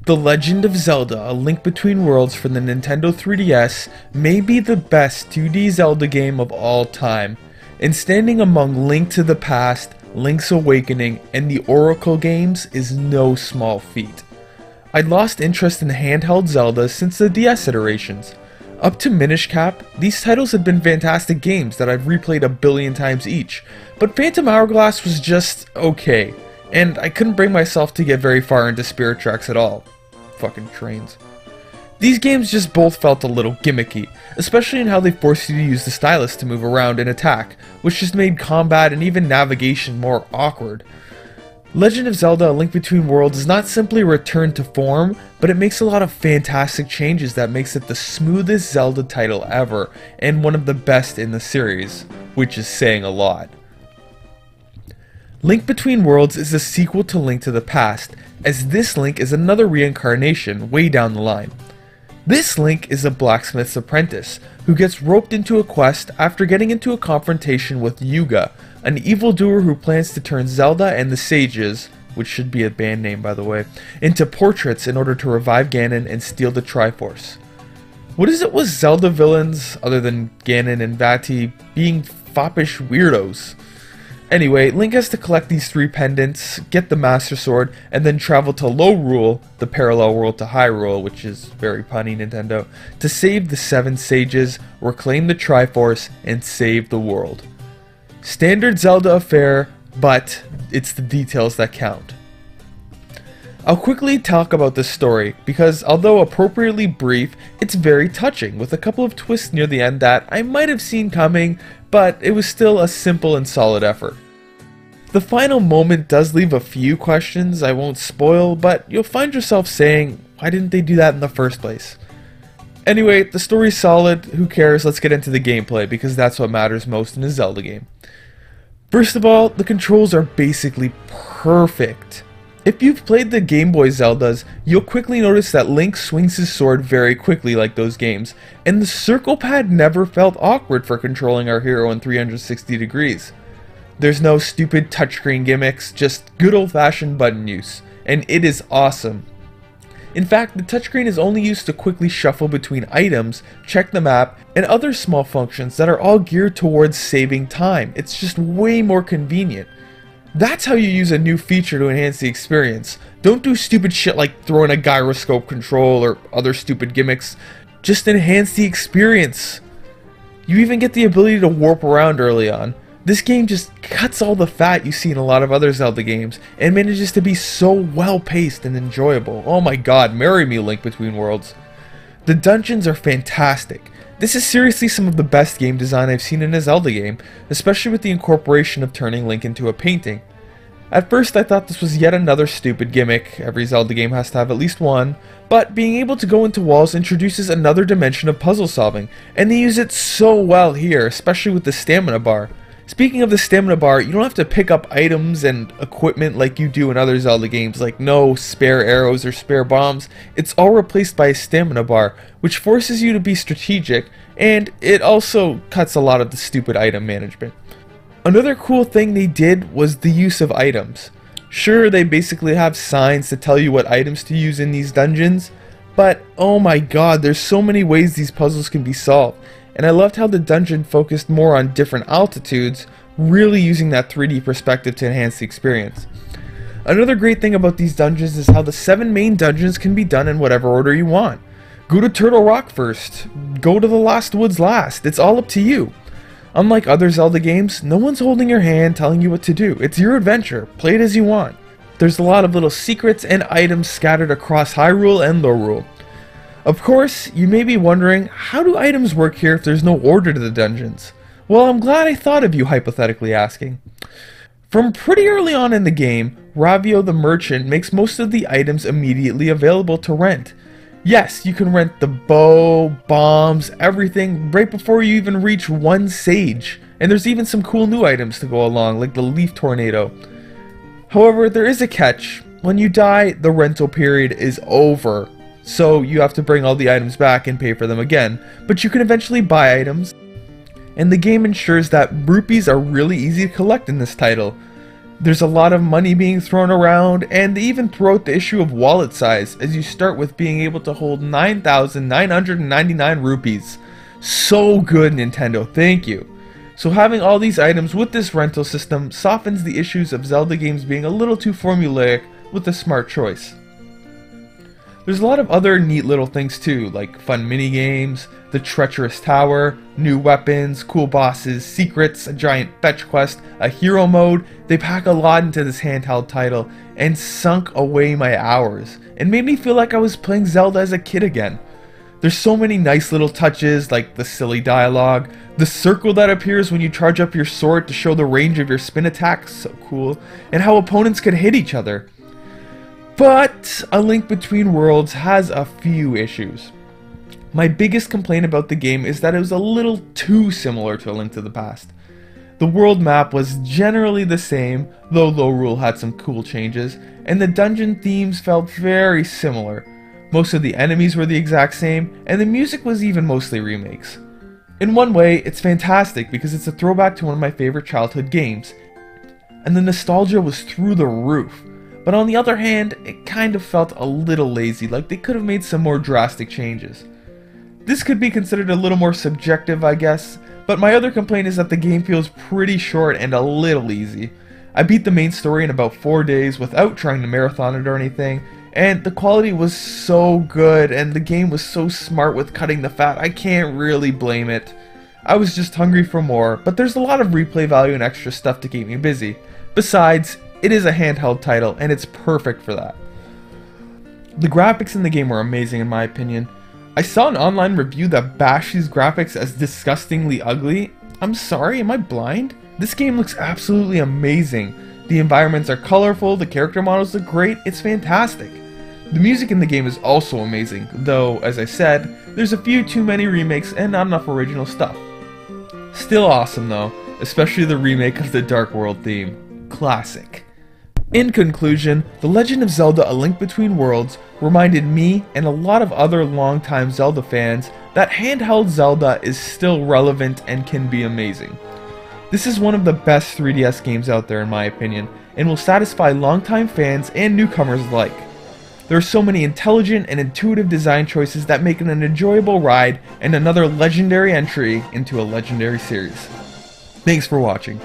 The Legend of Zelda: A Link Between Worlds for the Nintendo 3DS may be the best 2D Zelda game of all time, and standing among Link to the Past, Link's Awakening, and the Oracle games is no small feat. I'd lost interest in handheld Zelda since the DS iterations. Up to Minish Cap, these titles had been fantastic games that I've replayed a billion times each, but Phantom Hourglass was just okay, and I couldn't bring myself to get very far into Spirit Tracks at all. Fucking trains. These games just both felt a little gimmicky, especially in how they forced you to use the stylus to move around and attack, which just made combat and even navigation more awkward. Legend of Zelda: A Link Between Worlds is not simply a return to form, but it makes a lot of fantastic changes that makes it the smoothest Zelda title ever, and one of the best in the series, which is saying a lot. Link Between Worlds is a sequel to Link to the Past, as this Link is another reincarnation way down the line. This Link is a blacksmith's apprentice, who gets roped into a quest after getting into a confrontation with Yuga, an evildoer who plans to turn Zelda and the Sages, which should be a band name by the way, into portraits in order to revive Ganon and steal the Triforce. What is it with Zelda villains, other than Ganon and Vati, being foppish weirdos? Anyway, Link has to collect these 3 pendants, get the Master Sword, and then travel to Lorule, the parallel world to Hyrule, which is very punny, Nintendo, to save the 7 sages, reclaim the Triforce, and save the world. Standard Zelda affair, but it's the details that count. I'll quickly talk about this story, because although appropriately brief, it's very touching, with a couple of twists near the end that I might have seen coming, but it was still a simple and solid effort. The final moment does leave a few questions I won't spoil, but you'll find yourself saying, why didn't they do that in the first place? Anyway, the story's solid, who cares, let's get into the gameplay, because that's what matters most in a Zelda game. First of all, the controls are basically perfect. If you've played the Game Boy Zeldas, you'll quickly notice that Link swings his sword very quickly like those games, and the circle pad never felt awkward for controlling our hero in 360 degrees. There's no stupid touchscreen gimmicks, just good old-fashioned button use, and it is awesome. In fact, the touchscreen is only used to quickly shuffle between items, check the map, and other small functions that are all geared towards saving time. It's just way more convenient. That's how you use a new feature to enhance the experience. Don't do stupid shit like throwing a gyroscope control or other stupid gimmicks. Just enhance the experience. You even get the ability to warp around early on. This game just cuts all the fat you see in a lot of other Zelda games and manages to be so well paced and enjoyable. Oh my god, marry me, Link Between Worlds. The dungeons are fantastic. This is seriously some of the best game design I've seen in a Zelda game, especially with the incorporation of turning Link into a painting. At first I thought this was yet another stupid gimmick, every Zelda game has to have at least one, but being able to go into walls introduces another dimension of puzzle solving, and they use it so well here, especially with the stamina bar. Speaking of the stamina bar, you don't have to pick up items and equipment like you do in other Zelda games, like no spare arrows or spare bombs. It's all replaced by a stamina bar, which forces you to be strategic, and it also cuts a lot of the stupid item management. Another cool thing they did was the use of items. Sure, they basically have signs to tell you what items to use in these dungeons, but oh my god, there's so many ways these puzzles can be solved. And I loved how the dungeon focused more on different altitudes, really using that 3D perspective to enhance the experience. Another great thing about these dungeons is how the 7 main dungeons can be done in whatever order you want. Go to Turtle Rock first, go to the Lost Woods last, it's all up to you. Unlike other Zelda games, no one's holding your hand telling you what to do, it's your adventure, play it as you want. There's a lot of little secrets and items scattered across Hyrule and Lorule. Of course, you may be wondering, how do items work here if there's no order to the dungeons? Well, I'm glad I thought of you hypothetically asking. From pretty early on in the game, Ravio the merchant makes most of the items immediately available to rent. Yes, you can rent the bow, bombs, everything right before you even reach one sage, and there's even some cool new items to go along, like the leaf tornado. However, there is a catch. When you die, the rental period is over. So you have to bring all the items back and pay for them again, but you can eventually buy items, and the game ensures that rupees are really easy to collect in this title. There's a lot of money being thrown around, and they even throw out the issue of wallet size, as you start with being able to hold 9,999 rupees. So good, Nintendo, thank you. So having all these items with this rental system softens the issues of Zelda games being a little too formulaic with a smart choice. There's a lot of other neat little things too, like fun mini-games, the treacherous tower, new weapons, cool bosses, secrets, a giant fetch quest, a hero mode. They pack a lot into this handheld title and sunk away my hours and made me feel like I was playing Zelda as a kid again. There's so many nice little touches, like the silly dialogue, the circle that appears when you charge up your sword to show the range of your spin attacks, so cool, and how opponents could hit each other. But A Link Between Worlds has a few issues. My biggest complaint about the game is that it was a little too similar to A Link to the Past. The world map was generally the same, though Lorule had some cool changes, and the dungeon themes felt very similar. Most of the enemies were the exact same, and the music was even mostly remakes. In one way, it's fantastic because it's a throwback to one of my favorite childhood games, and the nostalgia was through the roof. But on the other hand, it kind of felt a little lazy, like they could have made some more drastic changes. This could be considered a little more subjective, I guess, but my other complaint is that the game feels pretty short and a little easy. I beat the main story in about 4 days without trying to marathon it or anything, and the quality was so good and the game was so smart with cutting the fat, I can't really blame it. I was just hungry for more, but there's a lot of replay value and extra stuff to keep me busy. Besides, it is a handheld title and it's perfect for that. The graphics in the game are amazing in my opinion. I saw an online review that bashed these graphics as disgustingly ugly. I'm sorry, am I blind? This game looks absolutely amazing. The environments are colorful, the character models look great, it's fantastic. The music in the game is also amazing, though, as I said, there's a few too many remakes and not enough original stuff. Still awesome though, especially the remake of the Dark World theme. Classic. In conclusion, The Legend of Zelda: A Link Between Worlds reminded me and a lot of other longtime Zelda fans that handheld Zelda is still relevant and can be amazing. This is one of the best 3DS games out there in my opinion, and will satisfy longtime fans and newcomers alike. There are so many intelligent and intuitive design choices that make it an enjoyable ride and another legendary entry into a legendary series. Thanks for watching.